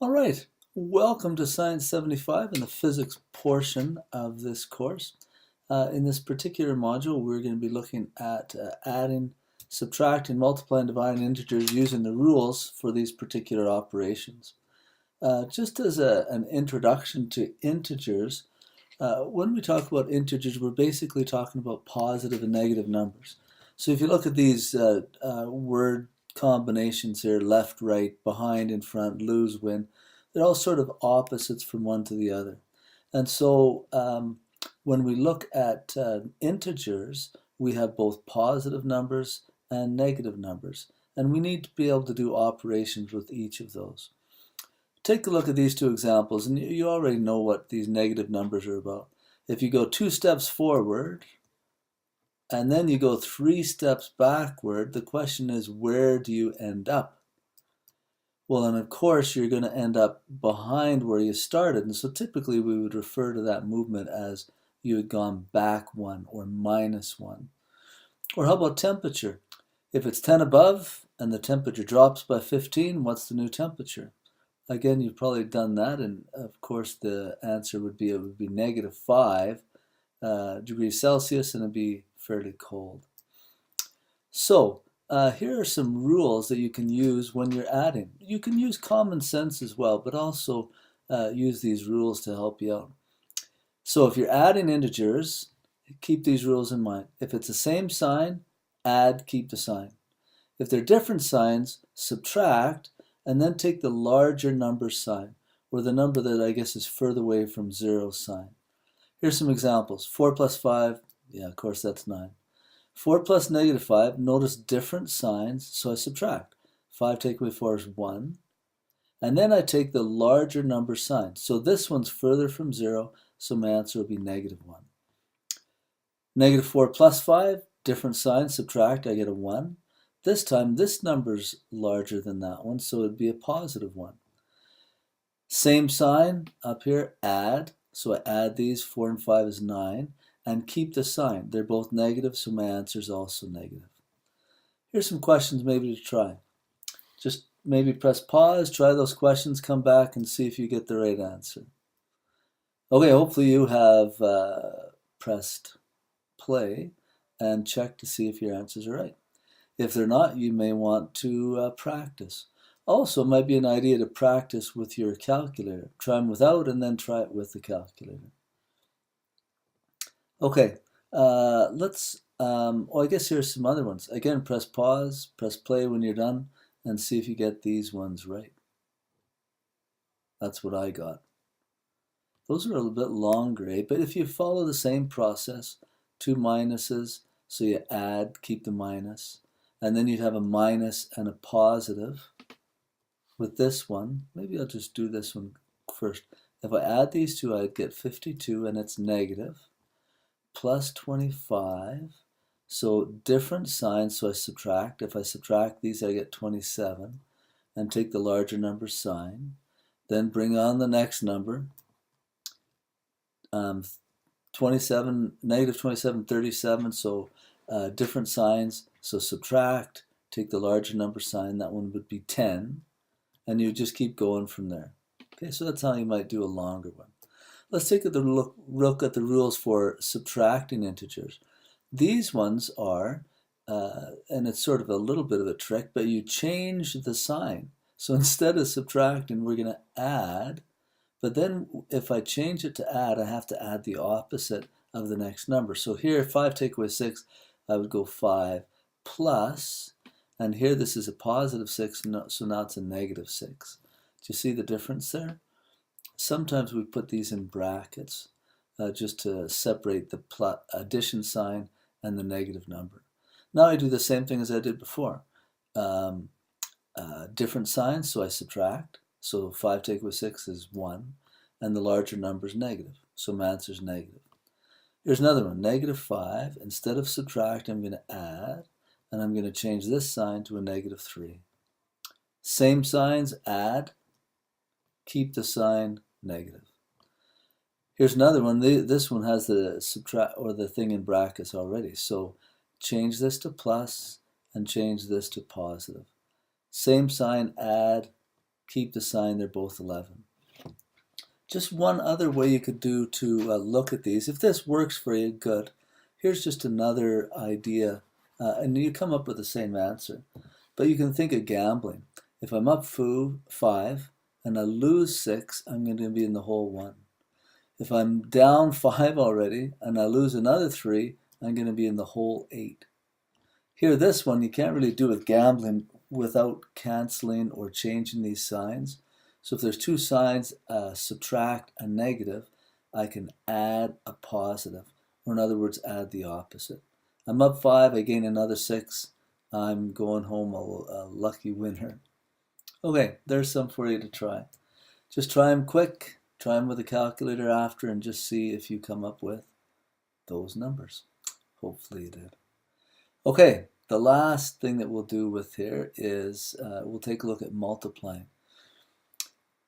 All right, welcome to Science 75 and the physics portion of this course. In this particular module, we're going to be looking at adding, subtracting, multiplying, dividing integers using the rules for these particular operations. Just as an introduction to integers, when we talk about integers, we're basically talking about positive and negative numbers. So if you look at these word combinations here, left, right, behind, in front, lose, win, they're all sort of opposites from one to the other. And so when we look at integers, we have both positive numbers and negative numbers. And we need to be able to do operations with each of those. Take a look at these two examples, and you already know what these negative numbers are about. If you go 2 steps forward, and then you go 3 steps backward, the question is, where do you end up? Well, and of course, you're going to end up behind where you started. And so typically, we would refer to that movement as you had gone back 1 or minus 1. Or how about temperature? If it's 10 above and the temperature drops by 15, what's the new temperature? Again, you've probably done that, and of course the answer would be, it would be -5 degrees Celsius, and it'd be fairly cold. So here are some rules that you can use when you're adding. You can use common sense as well, but also use these rules to help you out. So if you're adding integers, keep these rules in mind. If it's the same sign, add, keep the sign. If they're different signs, subtract, and then take the larger number sign, or the number that I guess is further away from 0 sign. Here's some examples. 4 plus 5, yeah, of course that's 9. 4 plus -5, notice different signs, so I subtract. 5 take away 4 is 1. And then I take the larger number sign. So this one's further from 0, so my answer will be -1. -4 plus 5, different sign, subtract, I get a 1. This time, this number's larger than that one, so it'd be a +1. Same sign up here, add. So I add these, 4 and 5 is 9, and keep the sign. They're both negative, so my answer is also negative. Here's some questions maybe to try. Just maybe press pause, try those questions, come back and see if you get the right answer. Okay, hopefully you have pressed play and checked to see if your answers are right. If they're not, you may want to practice. Also, it might be an idea to practice with your calculator. Try them without and then try it with the calculator. Okay, I guess here's some other ones. Again, press pause, press play when you're done, and see if you get these ones right. That's what I got. Those are a little bit longer, eh? But if you follow the same process, 2 minuses, so you add, keep the minus, and then you'd have a minus and a positive. With this one, maybe I'll just do this one first. If I add these two, I'd get 52, and it's negative, plus 25. So different signs, so I subtract. If I subtract these, I get 27, and take the larger number sign. Then bring on the next number. 27, -27, 37, so different signs, so subtract, take the larger number sign, that one would be 10, and you just keep going from there. Okay, so that's how you might do a longer one. Let's take a look at the rules for subtracting integers. These ones are, and it's sort of a little bit of a trick, but you change the sign. So instead of subtracting, we're going to add, but then if I change it to add, I have to add the opposite of the next number. So here, 5 take away 6, I would go 5 plus, and here this is a +6, so now it's a -6. Do you see the difference there? Sometimes we put these in brackets just to separate the addition sign and the negative number. Now I do the same thing as I did before. Different signs, so I subtract. So 5 take away 6 is 1, and the larger number is negative, so my answer is negative. Here's another one, -5. Instead of subtract, I'm going to add, and I'm going to change this sign to a -3. Same signs, add, keep the sign, negative. Here's another one. This one has the subtract or the thing in brackets already, so change this to plus and change this to positive. Same sign, add, keep the sign, they're both 11. Just one other way you could do to look at these. If this works for you, good. Here's just another idea, and you come up with the same answer. But you can think of gambling. If I'm up 5 and I lose 6, I'm going to be in the hole 1. If I'm down 5 already and I lose another 3, I'm going to be in the hole 8. Here, this one, you can't really do with gambling without canceling or changing these signs. So if there's two signs, subtract a negative, I can add a positive, or in other words, add the opposite. I'm up 5, I gain another 6, I'm going home a lucky winner. Okay, there's some for you to try. Just try them quick, try them with a calculator after, and just see if you come up with those numbers. Hopefully you did. Okay, the last thing that we'll do with here is we'll take a look at multiplying.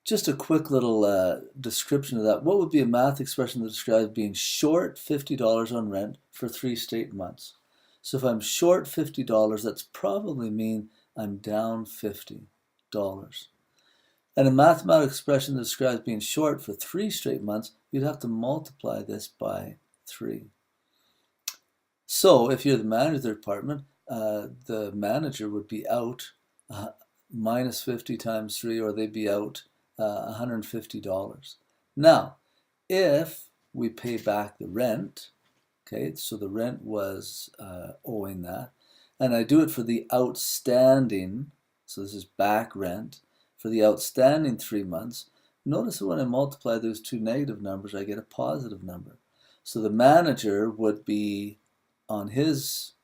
Just a quick little description of that. What would be a math expression that describes being short $50 on rent for 3 straight months? So if I'm short $50, that's probably mean I'm down $50. And a mathematical expression that describes being short for 3 straight months, you'd have to multiply this by 3. So if you're the manager of the department, the manager would be out minus 50 times 3, or they'd be out $150. Now, if we pay back the rent, okay, so the rent was owing that, and I do it for the outstanding, so this is back rent, for the outstanding 3 months, notice that when I multiply those two negative numbers, I get a positive number. So the manager would be on his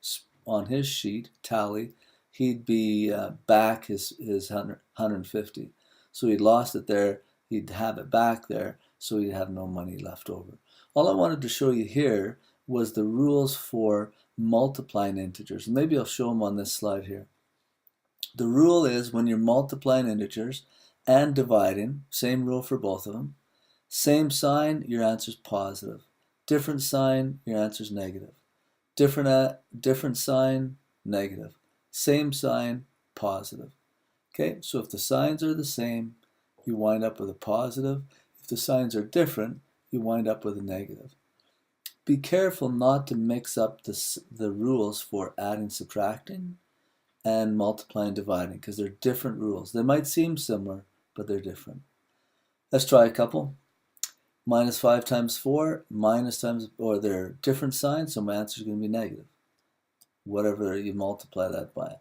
sheet, tally, he'd be back his 150. So he'd lost it there, he'd have it back there, so he'd have no money left over. All I wanted to show you here was the rules for multiplying integers. Maybe I'll show them on this slide here. The rule is when you're multiplying integers and dividing, same rule for both of them, same sign, your answer's positive. Different sign, your answer's negative. Different sign, negative. Same sign, positive. Okay, so if the signs are the same, you wind up with a positive. If the signs are different, you wind up with a negative. Be careful not to mix up the rules for adding, subtracting, and multiplying, dividing, because they're different rules. They might seem similar, but they're different. Let's try a couple. Minus 5 times 4, or they're different signs, so my answer is going to be negative. Whatever you multiply that by.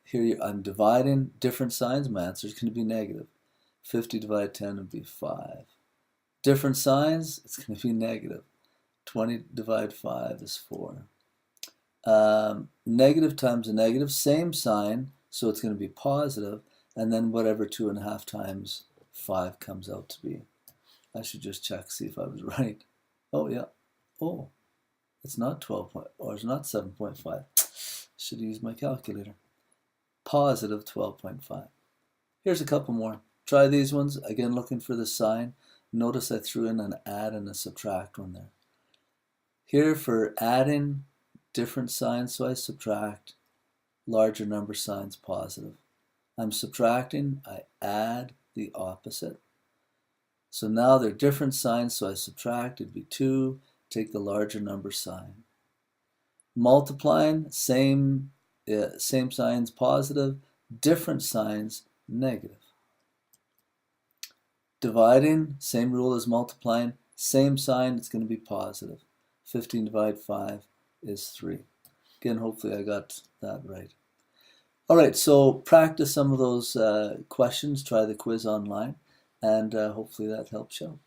Here I'm dividing different signs, my answer is going to be negative. 50 divided 10 would be 5. Different signs, it's going to be negative. 20 divided 5 is 4. Negative times a negative, same sign, so it's going to be positive, and then whatever 2.5 times 5 comes out to be. I should just check, see if I was right. Oh, yeah. Oh, it's not 12 point, or it's not 7.5. Should have used my calculator. Positive 12.5. Here's a couple more. Try these ones. Again, looking for the sign. Notice I threw in an add and a subtract one there. Here for adding, different signs, so I subtract. Larger number signs, positive. I'm subtracting, I add the opposite. So now they're different signs, so I subtract, it'd be 2, take the larger number sign. Multiplying, same signs, positive, different signs, negative. Dividing, same rule as multiplying, same sign, it's going to be positive. 15 divided 5 is 3. Again, hopefully I got that right. All right, so practice some of those questions, try the quiz online, and hopefully that helps you out.